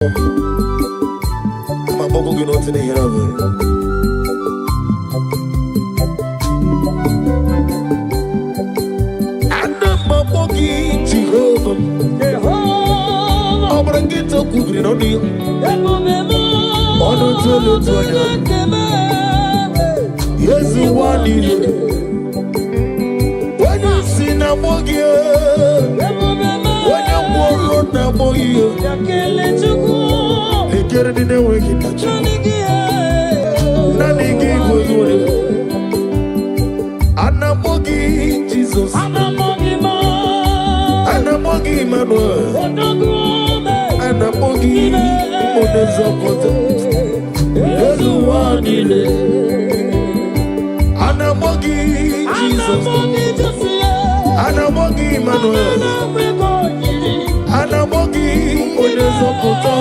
I'm a bubble you know to the hero. And the Mabogi Jehovah. I'm gonna get to cooking on you. On the yes, you want it. When you see Nabogi, when you walk on Nabogi, they get it in the way. Nanigi was one. Anabogi Jesus. Anabogi Manuel. Anabogi Modezokota. Yes, one in it. Anabogi Jesus. Anabogi Manuel. Anabogi Modezokota.